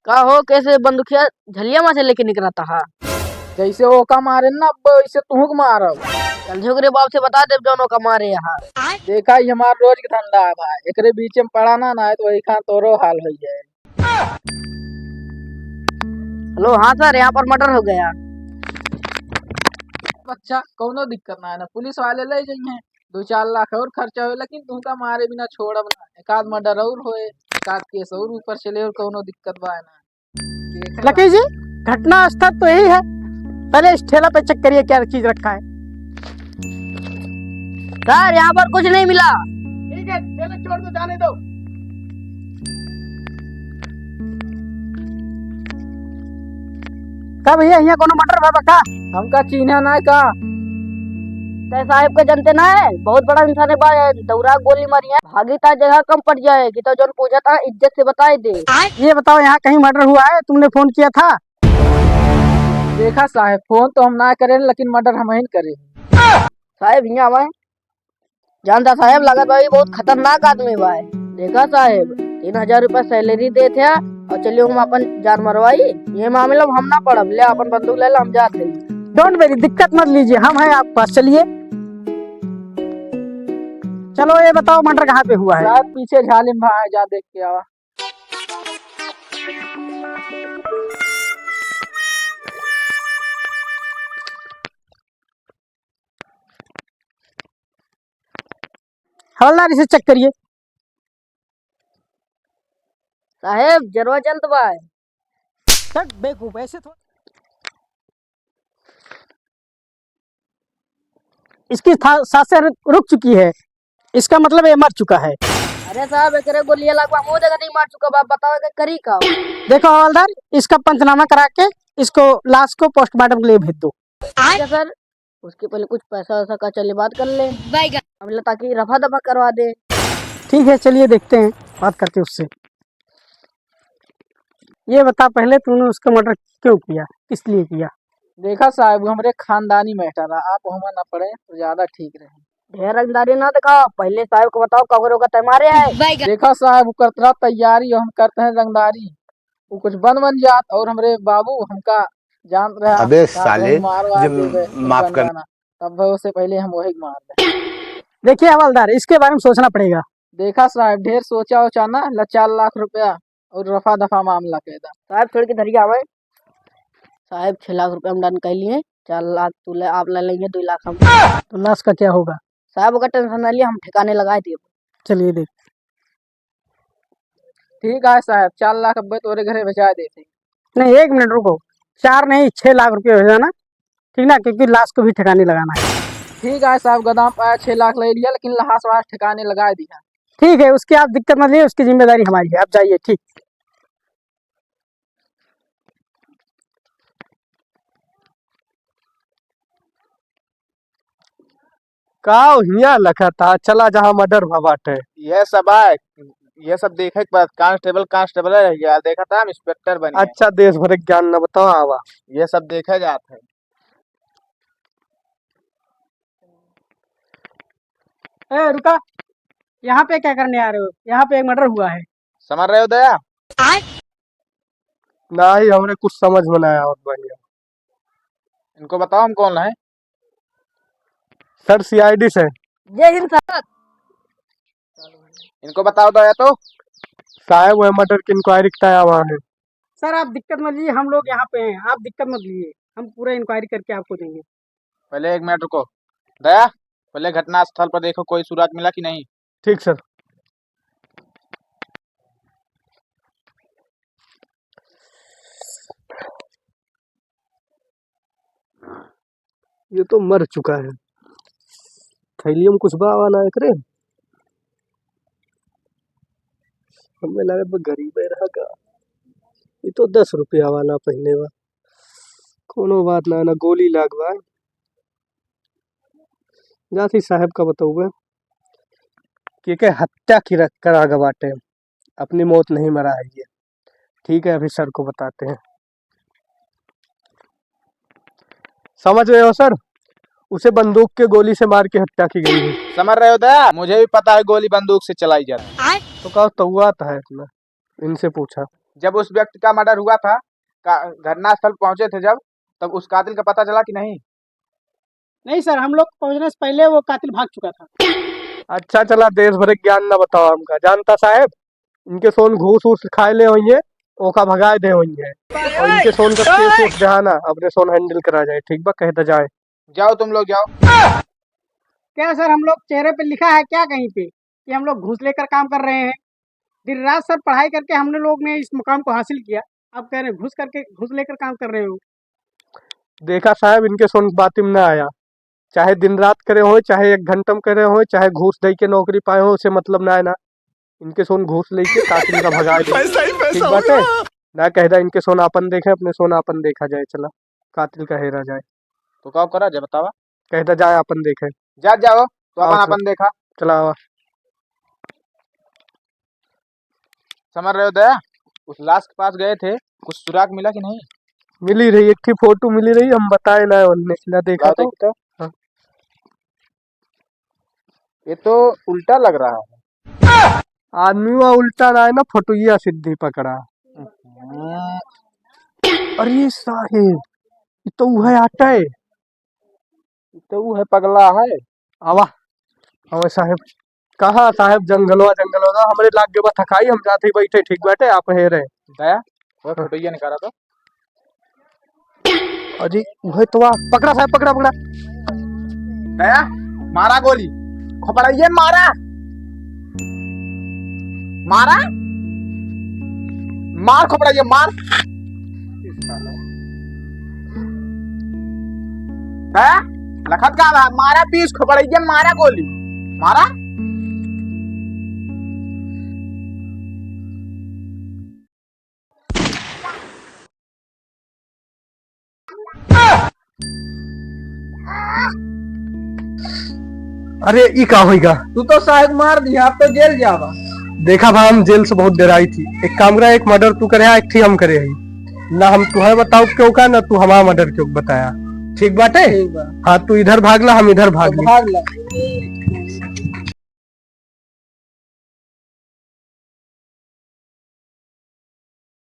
का हो कैसे बंदूकिया झलिया में से लेके निकला था। जैसे वो का मारे ना अब वैसे तू को मारब। चल झोकरे बाप से बता दे जौनों का मारे यहाँ। देखा ही हमार रोज के धंधा है भाई, एकरे बीच में पड़ा ना है तो वही खान तोरो हाल हो जाए। हेलो हाँ सर, यहाँ पर मर्डर हो गया। अच्छा कोनो दिक्कत ना है ना, पुलिस वाले ले जाइए 2-4 लाख और खर्चा हो, लेकिन तू का मारे बिना छोड़ब ना। एक आध मर्डर और होए, एक आध केस और ऊपर चले और कोनो दिक्कत बा ना। लकी जी, घटना स्थल तो यही है, पहले इस ठेला पे चेक करिए क्या चीज रखा है। सर यहाँ पर कुछ नहीं मिला। ठीक है, ठेला छोड़ दो, जाने दो। का भैया यहाँ कोनो मर्डर बाबा का? हमका चिन्हा ना का तय साहब के जनते ना है, बहुत बड़ा इंसान है, दौरा गोली मारी है, भागी था जगह कम पड़ जाएगी तो जौन पूछा था इज्जत से बताए दे। ये बताओ यहाँ कहीं मर्डर हुआ है? तुमने फोन किया था? देखा साहब, फोन तो हम ना करें लेकिन मर्डर हम ही करे। साहब यहाँ मैं जानता साहब, लागत भाई बहुत खतरनाक आदमी बा। देखा साहब 3000 रुपया सैलरी दे थे और चलिए हम अपन जान मरवाई। ये मामला हम ना पड़ब, ले अपन बंदूक ले हम जाते। डोंट वेरी, दिक्कत मत लीजिए, हम हैं आपके पास। चलिए चलो, ये बताओ मर्डर कहाँ पे हुआ है? साहब पीछे झालिम भाई, जा देख के आवा। हवलदार इसे चेक करिए। साहब जरूर चलत बा। सर बेवकूफ ऐसे थोड़ा। इसकी सांसें रुक चुकी है, इसका मतलब ये मर चुका है। अरे साहब एकरे गोलियां लगवा मुंह जगह नहीं मार चुका बा, बताओ के करी का। देखो हवलदार, इसका पंचनामा करा के इसको लाश को पोस्टमार्टम के लिए भेज दो। ठीक है सर, उसके पहले कुछ पैसा वैसा का चले बात कर ले हमले, ताकि रफा दफा करवा दे। ठीक है, चलिए देखते हैं, बात करते उससे। ये बता पहले तूने उसका मर्डर क्यों किया, किस लिए किया? देखा साहब, हमरे खानदानी मैटर है, आप हम ना पड़े तो ज्यादा ठीक रहे। ढेर रंगदारी ना दिखाओ, पहले साहब को बताओ कबरों का तैमारे है। देखा साहब, वो करता तैयारी और हम करते हैं रंगदारी। वो कुछ बन जात और हमरे बाबू हमका जान रहे। अबे साले, माफ करना, तब उससे पहले हम वही मार दे। देखिए हवलदार, इसके बारे में सोचना पड़ेगा। देखा साहब, ढेर सोचा वोचा ना, 4 लाख रुपया और रफा दफा मामला कहदा। साहब छोड़ के धरिया आवे। साहब 6 लाख रुपए हम डन कर लिए, 4 लाख तू ले, आप ले लेंगे 2 लाख हम। तो लाश का क्या होगा? साहब का टेंशन ना लिए, हम ठिकाने लगाए दिए। चलिए देख। ठीक है साहब, 4 लाख अब तोरे घरे भेजा देते। नहीं, 1 मिनट रुको, 4 नहीं 6 लाख रुपये हो जाना, ठीक ना, क्योंकि लाश को भी ठिकाने लगाना है। ठीक है साहब, गोदाम पाया 6 लाख ले लिया, लेकिन लाश वाश ठिकाने लगा दिया। ठीक है, उसकी आप दिक्कत मत लीजिए, उसकी जिम्मेदारी हमारी है, आप जाइए। ठीक। का हिया लखा था, चला जहाँ मर्डर भवाट है। ये सब है, ये सब देखे के बाद कांस्टेबल रह गया, देखा था हम इंस्पेक्टर बने। अच्छा, देश भर के ज्ञान न बताओ आवा। ये सब देखे जाते हैं। ए रुका, यहाँ पे क्या करने आ रहे हो? यहाँ पे एक मर्डर हुआ है। समझ रहे हो दया? ना ही हमने कुछ समझ में ना आया। और बढ़िया, इनको बताओ हम कौन है। सर सीआईडी से। जय हिंद सर। इनको बताओ दया तो। साहब वह मर्डर की इंक्वायरी कराया हुआ है। सर आप दिक्कत मत लीजिए, हम लोग यहाँ पे हैं, आप दिक्कत मत लीजिए, हम पूरा इंक्वायरी करके आपको देंगे। पहले 1 मिनट रुको दया, पहले घटना स्थल पर देखो कोई सुराग मिला कि नहीं। ठीक सर। ये तो मर चुका है। थैलियम कुछ बावा ना करे, हमें लगा गरीब रहेगा। ये तो 10 रुपया वाला पहने बा, कोनो बात ना ना, गोली लागवा जाती साहब का बताऊँ कि हत्या की करा गवाटे, अपनी मौत नहीं मरा है ये। ठीक है, अभी सर को बताते हैं। समझ रहे हो सर, उसे बंदूक के गोली से मार के हत्या की गई है। समझ रहे हो दया? मुझे भी पता है गोली बंदूक से चलाई जाती है। तो कहा तो हुआ था इतना, इनसे पूछा। जब उस व्यक्ति का मर्डर हुआ था, घटना स्थल पहुंचे थे जब, तब उस कातिल का पता चला कि नहीं? नहीं सर, हम लोग पहुंचने से पहले वो कातिल भाग चुका था। अच्छा चला, देश भर के ज्ञान ना बताओ हमका। जानता साहब, इनके सोन घूस वूस खाए ले होइए, ओका भगाए दे होइए, और इनके सोन का केस वूस जहाना अपने सोन हैंडल करा जाए। ठीक बा, कहता जाए। जाओ तुम लोग जाओ। क्या सर, हम लोग चेहरे पे लिखा है क्या कहीं पे कि हम लोग घूस लेकर काम कर रहे हैं? दिन रात सर पढ़ाई करके हमने लोग ने इस मुकाम को हासिल किया, आप कह रहे हैं घूस लेकर काम कर रहे हो। देखा साहब, इनके सोन बाती में ना आया। चाहे दिन रात करे हो, चाहे 1 घंटा में करे हो, चाहे घूस दे के नौकरी पाए हो, उसे मतलब ना है ना। इनके सोन घूस लेके कातिल का भगाए दे। ठीक बात है ना? कहता इनके सोन अपन देखे, अपने सोन अपन देखा जाए। चला, कातिल का हेरा जाए। तो क्या करा जाए बतावा? कहता जाए अपन देखे। जाओ तो आओ अपन सर। देखा। चला आवा। समझ रहे हो दया? उस लाश के पास गए थे, कुछ सुराग मिला कि नहीं? मिली रही, एक थी फोटो मिली रही, हम बताए ना उनने ना देखा लाओ तो। देखी तो। हाँ। ये तो उल्टा लग रहा है। आदमी वो उल्टा ना है ना, फोटोइया सिद्धि पकड़ा। अरे साहेब, ये तो वो है आटा है। तो वो है पगला है। आवा हमें साहेब। कहाँ साहेब, जंगलवा हमारे लाग के बाद थकाई, हम जाते ही बैठे। ठीक बैठे आप हे रहे दया वो फोटोइया निकाला तो। अजी वही तो पकड़ा साहब, पकड़ा। दया मारा गोली, खोपड़ाइए मारा मार खोपड़ाइए मार। दया लखत का मारा पीस, खोपड़ाइए मारा गोली मारा। अरे ई का होगा? तू तो शायद मार दिया, अब तो जेल जावा। देखा भा, हम जेल से बहुत डराई थी। एक काम करा, एक मर्डर तू करे, एक थी हम करे ही ना। हम तुम्हें बताओ क्यों का, ना तू हमारा मर्डर क्यों बताया। ठीक बात है। हाँ, तू इधर भागला, हम इधर भाग भाग ला।